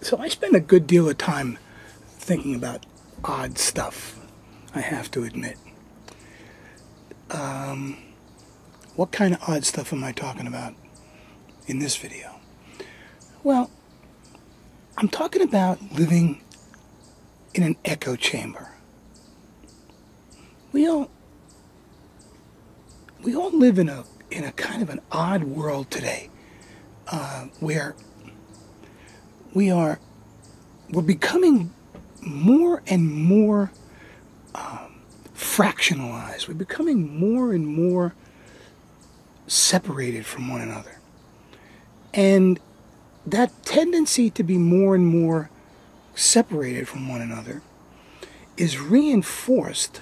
So I spend a good deal of time thinking about odd stuff, I have to admit. What kind of odd stuff am I talking about in this video? Well, I'm talking about living in an echo chamber. We all live in a kind of an odd world today, where we're becoming more and more fractionalized. We're becoming more and more separated from one another. And that tendency to be more and more separated from one another is reinforced,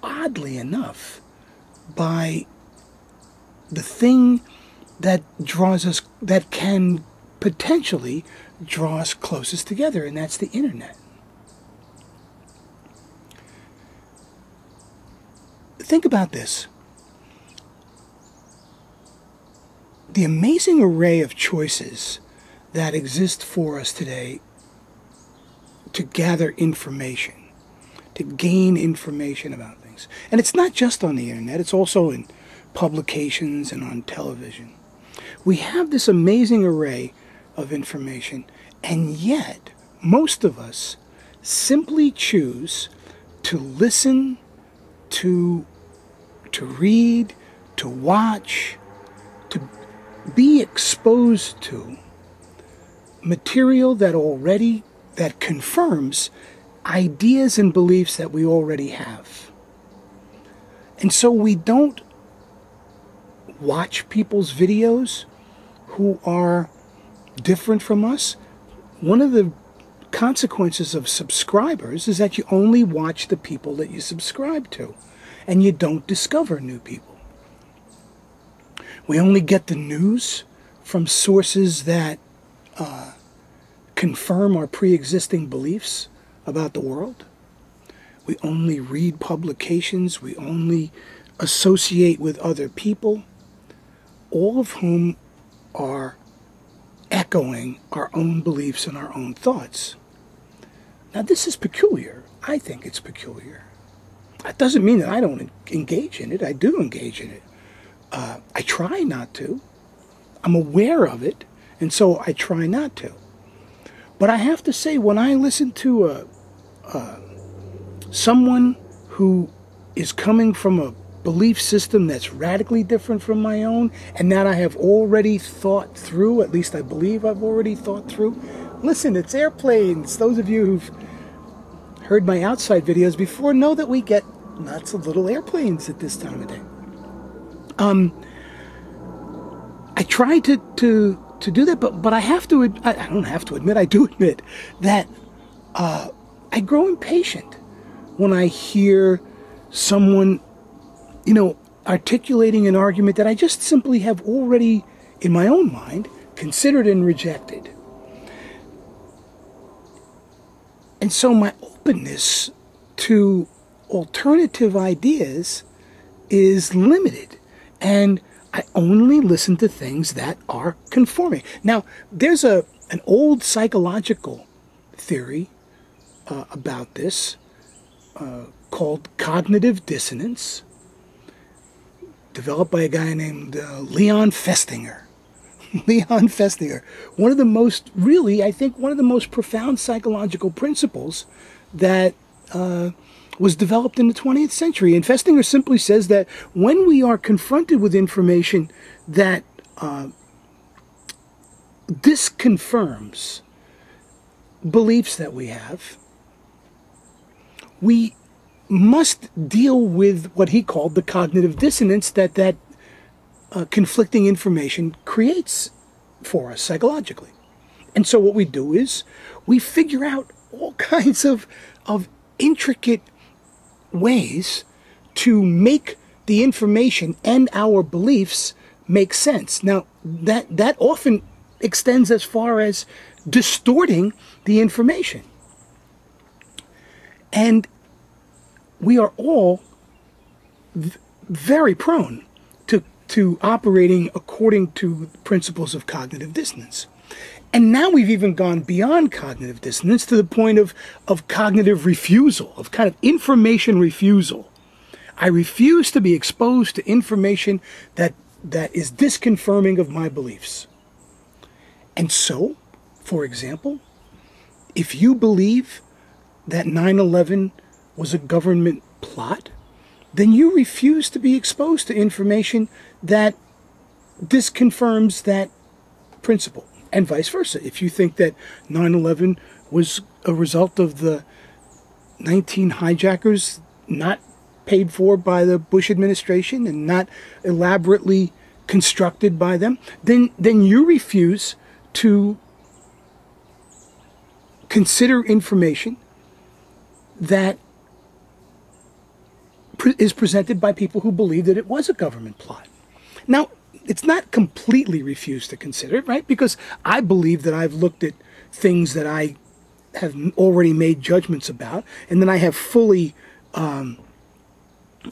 oddly enough, by the thing that draws us, that can potentially draw us closest together, and that's the internet. Think about this. The amazing array of choices that exist for us today to gather information, to gain information about things. And it's not just on the internet, it's also in publications and on television. We have this amazing array of information, and yet most of us simply choose to listen, to read, to watch, to be exposed to material that confirms ideas and beliefs that we already have. And so we don't watch people's videos who are different from us. One of the consequences of subscribers is that you only watch the people that you subscribe to, and you don't discover new people. We only get the news from sources that confirm our pre-existing beliefs about the world. We only read publications. We only associate with other people, all of whom are echoing our own beliefs and our own thoughts. Now, this is peculiar. I think it's peculiar. That doesn't mean that I don't engage in it. I do engage in it. I try not to. I'm aware of it, and so I try not to. But I have to say, when I listen to someone who is coming from a belief system that's radically different from my own, and that I have already thought through, at least I believe I've already thought through. Listen, it's airplanes. Those of you who've heard my outside videos before know that we get lots of little airplanes at this time of day. I try to do that, but I have to, I don't have to admit, I do admit that I grow impatient when I hear someone, articulating an argument that I just simply have already, in my own mind, considered and rejected. And so my openness to alternative ideas is limited, and I only listen to things that are conforming. Now, there's an old psychological theory about this called cognitive dissonance, developed by a guy named Leon Festinger. Leon Festinger. One of the most profound psychological principles that was developed in the 20th century. And Festinger simply says that when we are confronted with information that disconfirms beliefs that we have, we must deal with what he called the cognitive dissonance that conflicting information creates for us psychologically. And so what we do is we figure out all kinds of intricate ways to make the information and our beliefs make sense. Now, that often extends as far as distorting the information. And we are all very prone to operating according to principles of cognitive dissonance. And now we've even gone beyond cognitive dissonance to the point of cognitive refusal, of kind of information refusal. I refuse to be exposed to information that is disconfirming of my beliefs. And so, for example, if you believe that 9/11 was a government plot, then you refuse to be exposed to information that disconfirms that principle. And vice versa. If you think that 9/11 was a result of the 19 hijackers not paid for by the Bush administration and not elaborately constructed by them, then you refuse to consider information that is presented by people who believe that it was a government plot. Now, it's not completely refused to consider it, right? Because I believe that I've looked at things that I have already made judgments about, and then I have fully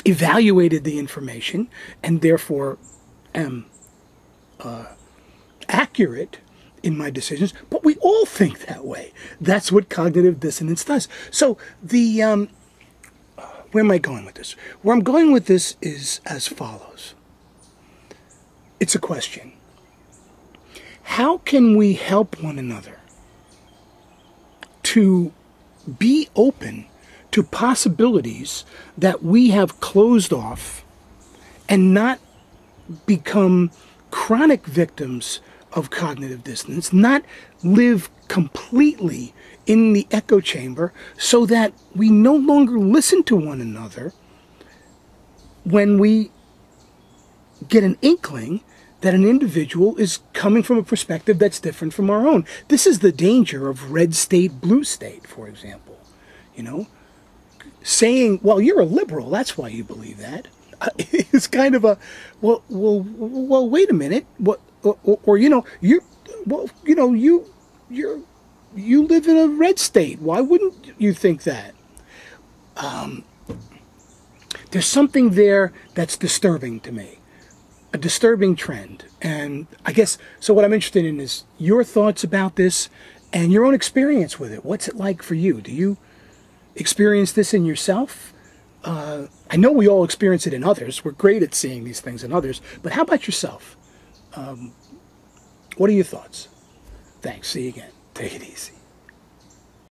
evaluated the information, and therefore am accurate in my decisions. But we all think that way. That's what cognitive dissonance does. So where am I going with this? Where I'm going with this is as follows. It's a question. How can we help one another to be open to possibilities that we have closed off and not become chronic victims of cognitive dissonance, not live completely in the echo chamber, so that we no longer listen to one another when we get an inkling that an individual is coming from a perspective that's different from our own. This is the danger of red state, blue state, for example. You know, saying, well, you're a liberal, that's why you believe that. It's kind of a, well, wait a minute. What, or you know, you live in a red state. Why wouldn't you think that? There's something there that's disturbing to me. A disturbing trend. And I guess, so what I'm interested in is your thoughts about this and your own experience with it. What's it like for you? Do you experience this in yourself? I know we all experience it in others. We're great at seeing these things in others. But how about yourself? What are your thoughts? Thanks. See you again. Take it easy.